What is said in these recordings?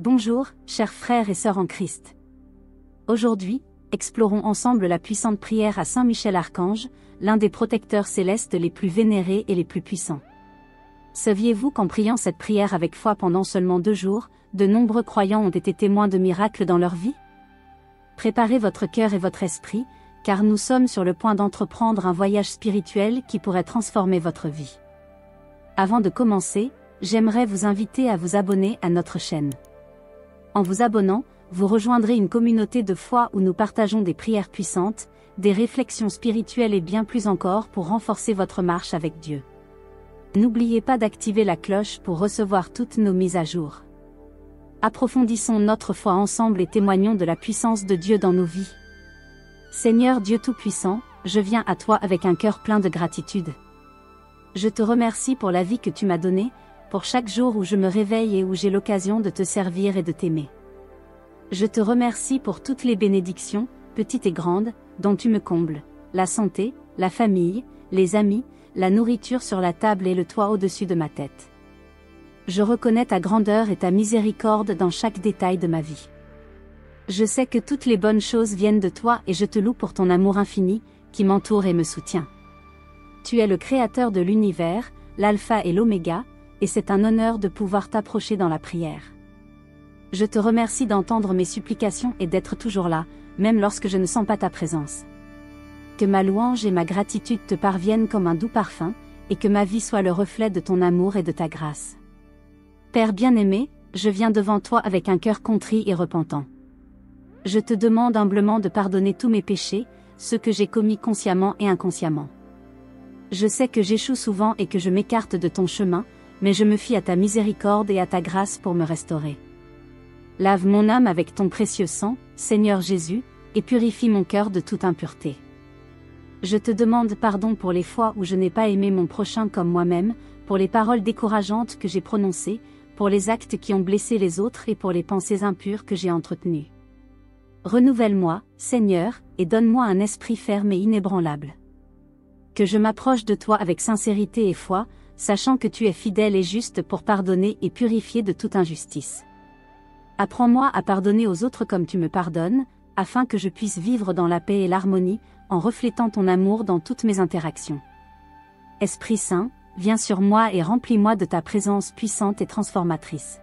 Bonjour, chers frères et sœurs en Christ. Aujourd'hui, explorons ensemble la puissante prière à Saint Michel Archange, l'un des protecteurs célestes les plus vénérés et les plus puissants. Saviez-vous qu'en priant cette prière avec foi pendant seulement 2 jours, de nombreux croyants ont été témoins de miracles dans leur vie? Préparez votre cœur et votre esprit, car nous sommes sur le point d'entreprendre un voyage spirituel qui pourrait transformer votre vie. Avant de commencer, j'aimerais vous inviter à vous abonner à notre chaîne. En vous abonnant, vous rejoindrez une communauté de foi où nous partageons des prières puissantes, des réflexions spirituelles et bien plus encore pour renforcer votre marche avec Dieu. N'oubliez pas d'activer la cloche pour recevoir toutes nos mises à jour. Approfondissons notre foi ensemble et témoignons de la puissance de Dieu dans nos vies. Seigneur Dieu Tout-Puissant, je viens à toi avec un cœur plein de gratitude. Je te remercie pour la vie que tu m'as donnée, pour chaque jour où je me réveille et où j'ai l'occasion de te servir et de t'aimer. Je te remercie pour toutes les bénédictions, petites et grandes, dont tu me combles, la santé, la famille, les amis, la nourriture sur la table et le toit au-dessus de ma tête. Je reconnais ta grandeur et ta miséricorde dans chaque détail de ma vie. Je sais que toutes les bonnes choses viennent de toi et je te loue pour ton amour infini, qui m'entoure et me soutient. Tu es le créateur de l'univers, l'alpha et l'oméga, et c'est un honneur de pouvoir t'approcher dans la prière. Je te remercie d'entendre mes supplications et d'être toujours là, même lorsque je ne sens pas ta présence. Que ma louange et ma gratitude te parviennent comme un doux parfum, et que ma vie soit le reflet de ton amour et de ta grâce. Père bien-aimé, je viens devant toi avec un cœur contrit et repentant. Je te demande humblement de pardonner tous mes péchés, ceux que j'ai commis consciemment et inconsciemment. Je sais que j'échoue souvent et que je m'écarte de ton chemin, mais je me fie à ta miséricorde et à ta grâce pour me restaurer. Lave mon âme avec ton précieux sang, Seigneur Jésus, et purifie mon cœur de toute impureté. Je te demande pardon pour les fois où je n'ai pas aimé mon prochain comme moi-même, pour les paroles décourageantes que j'ai prononcées, pour les actes qui ont blessé les autres et pour les pensées impures que j'ai entretenues. Renouvelle-moi, Seigneur, et donne-moi un esprit ferme et inébranlable. Que je m'approche de toi avec sincérité et foi, sachant que tu es fidèle et juste pour pardonner et purifier de toute injustice. Apprends-moi à pardonner aux autres comme tu me pardonnes, afin que je puisse vivre dans la paix et l'harmonie, en reflétant ton amour dans toutes mes interactions. Esprit Saint, viens sur moi et remplis-moi de ta présence puissante et transformatrice.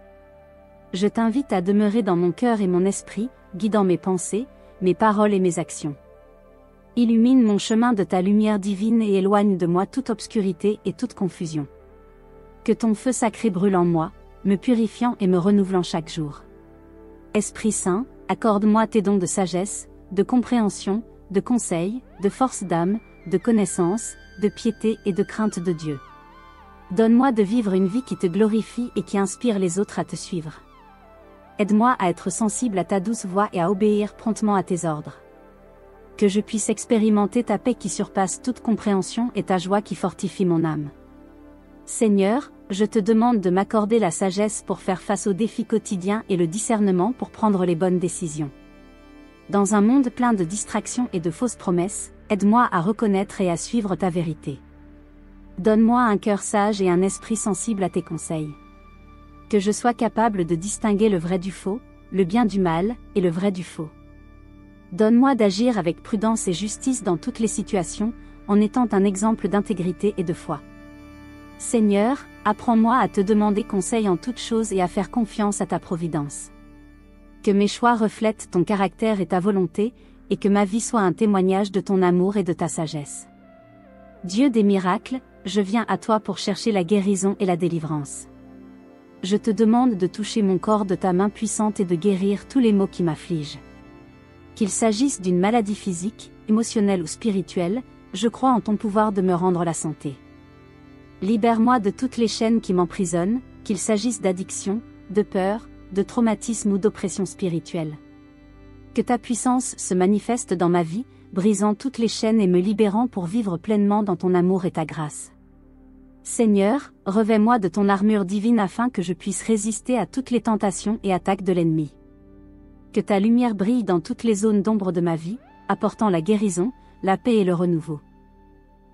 Je t'invite à demeurer dans mon cœur et mon esprit, guidant mes pensées, mes paroles et mes actions. Illumine mon chemin de ta lumière divine et éloigne de moi toute obscurité et toute confusion. Que ton feu sacré brûle en moi, me purifiant et me renouvelant chaque jour. Esprit Saint, accorde-moi tes dons de sagesse, de compréhension, de conseil, de force d'âme, de connaissance, de piété et de crainte de Dieu. Donne-moi de vivre une vie qui te glorifie et qui inspire les autres à te suivre. Aide-moi à être sensible à ta douce voix et à obéir promptement à tes ordres. Que je puisse expérimenter ta paix qui surpasse toute compréhension et ta joie qui fortifie mon âme. Seigneur, je te demande de m'accorder la sagesse pour faire face aux défis quotidiens et le discernement pour prendre les bonnes décisions. Dans un monde plein de distractions et de fausses promesses, aide-moi à reconnaître et à suivre ta vérité. Donne-moi un cœur sage et un esprit sensible à tes conseils. Que je sois capable de distinguer le vrai du faux, le bien du mal, et le vrai du faux. Donne-moi d'agir avec prudence et justice dans toutes les situations, en étant un exemple d'intégrité et de foi. Seigneur, apprends-moi à te demander conseil en toutes choses et à faire confiance à ta providence. Que mes choix reflètent ton caractère et ta volonté, et que ma vie soit un témoignage de ton amour et de ta sagesse. Dieu des miracles, je viens à toi pour chercher la guérison et la délivrance. Je te demande de toucher mon corps de ta main puissante et de guérir tous les maux qui m'affligent. Qu'il s'agisse d'une maladie physique, émotionnelle ou spirituelle, je crois en ton pouvoir de me rendre la santé. Libère-moi de toutes les chaînes qui m'emprisonnent, qu'il s'agisse d'addiction, de peur, de traumatisme ou d'oppression spirituelle. Que ta puissance se manifeste dans ma vie, brisant toutes les chaînes et me libérant pour vivre pleinement dans ton amour et ta grâce. Seigneur, revêt-moi de ton armure divine afin que je puisse résister à toutes les tentations et attaques de l'ennemi. Que ta lumière brille dans toutes les zones d'ombre de ma vie, apportant la guérison, la paix et le renouveau.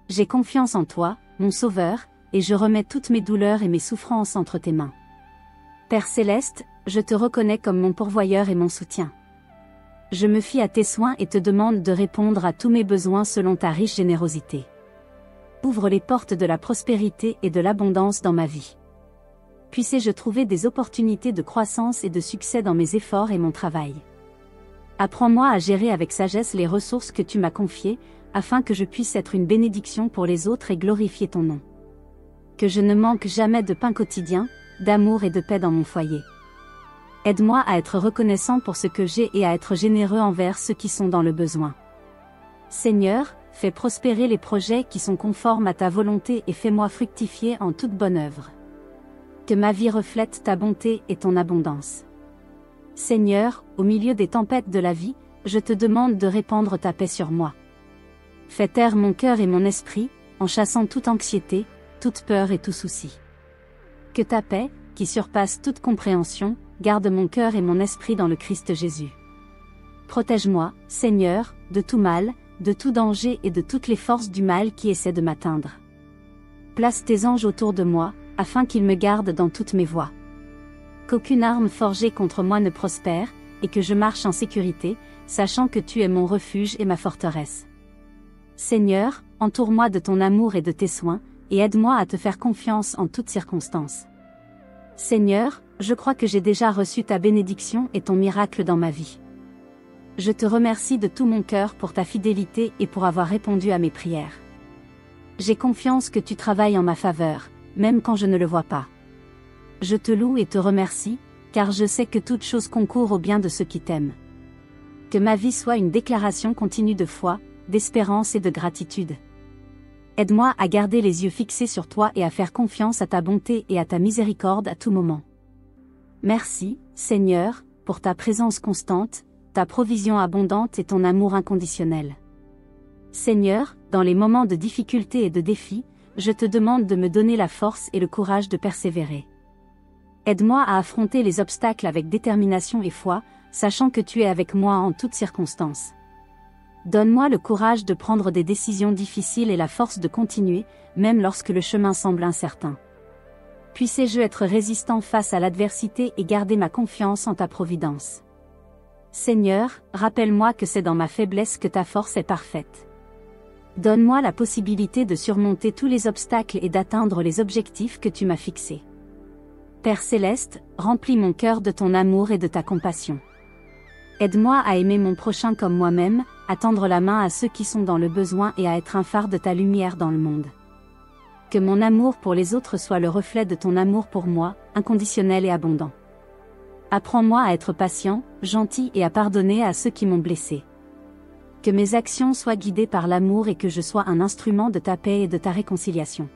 J'ai confiance en toi, mon Sauveur, et je remets toutes mes douleurs et mes souffrances entre tes mains. Père céleste, je te reconnais comme mon pourvoyeur et mon soutien. Je me fie à tes soins et te demande de répondre à tous mes besoins selon ta riche générosité. Ouvre les portes de la prospérité et de l'abondance dans ma vie. Puisse-je trouver des opportunités de croissance et de succès dans mes efforts et mon travail. Apprends-moi à gérer avec sagesse les ressources que tu m'as confiées, afin que je puisse être une bénédiction pour les autres et glorifier ton nom. Que je ne manque jamais de pain quotidien, d'amour et de paix dans mon foyer. Aide-moi à être reconnaissant pour ce que j'ai et à être généreux envers ceux qui sont dans le besoin. Seigneur, fais prospérer les projets qui sont conformes à ta volonté et fais-moi fructifier en toute bonne œuvre. Que ma vie reflète ta bonté et ton abondance. Seigneur, au milieu des tempêtes de la vie, je te demande de répandre ta paix sur moi. Fais taire mon cœur et mon esprit, en chassant toute anxiété, toute peur et tout souci. Que ta paix, qui surpasse toute compréhension, garde mon cœur et mon esprit dans le Christ Jésus. Protège-moi, Seigneur, de tout mal, de tout danger et de toutes les forces du mal qui essaient de m'atteindre. Place tes anges autour de moi, afin qu'ils me gardent dans toutes mes voies. Qu'aucune arme forgée contre moi ne prospère, et que je marche en sécurité, sachant que tu es mon refuge et ma forteresse. Seigneur, entoure-moi de ton amour et de tes soins, et aide-moi à te faire confiance en toutes circonstances. Seigneur, je crois que j'ai déjà reçu ta bénédiction et ton miracle dans ma vie. Je te remercie de tout mon cœur pour ta fidélité et pour avoir répondu à mes prières. J'ai confiance que tu travailles en ma faveur, même quand je ne le vois pas. Je te loue et te remercie, car je sais que toute chose concourt au bien de ceux qui t'aiment. Que ma vie soit une déclaration continue de foi, d'espérance et de gratitude. Aide-moi à garder les yeux fixés sur toi et à faire confiance à ta bonté et à ta miséricorde à tout moment. Merci, Seigneur, pour ta présence constante, ta provision abondante et ton amour inconditionnel. Seigneur, dans les moments de difficulté et de défi, je te demande de me donner la force et le courage de persévérer. Aide-moi à affronter les obstacles avec détermination et foi, sachant que tu es avec moi en toutes circonstances. Donne-moi le courage de prendre des décisions difficiles et la force de continuer, même lorsque le chemin semble incertain. Puisse-je être résistant face à l'adversité et garder ma confiance en ta providence. Seigneur, rappelle-moi que c'est dans ma faiblesse que ta force est parfaite. Donne-moi la possibilité de surmonter tous les obstacles et d'atteindre les objectifs que tu m'as fixés. Père céleste, remplis mon cœur de ton amour et de ta compassion. Aide-moi à aimer mon prochain comme moi-même, à tendre la main à ceux qui sont dans le besoin et à être un phare de ta lumière dans le monde. Que mon amour pour les autres soit le reflet de ton amour pour moi, inconditionnel et abondant. Apprends-moi à être patient, gentil et à pardonner à ceux qui m'ont blessé. Que mes actions soient guidées par l'amour et que je sois un instrument de ta paix et de ta réconciliation.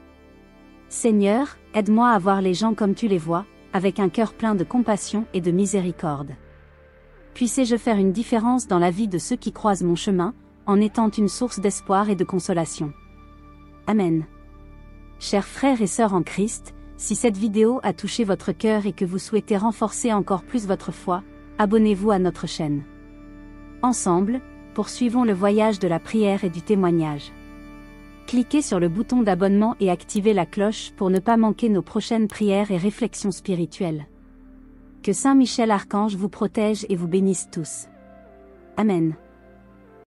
Seigneur, aide-moi à voir les gens comme tu les vois, avec un cœur plein de compassion et de miséricorde. Puisse-je faire une différence dans la vie de ceux qui croisent mon chemin, en étant une source d'espoir et de consolation. Amen. Chers frères et sœurs en Christ, si cette vidéo a touché votre cœur et que vous souhaitez renforcer encore plus votre foi, abonnez-vous à notre chaîne. Ensemble, poursuivons le voyage de la prière et du témoignage. Cliquez sur le bouton d'abonnement et activez la cloche pour ne pas manquer nos prochaines prières et réflexions spirituelles. Que Saint Michel Archange vous protège et vous bénisse tous. Amen.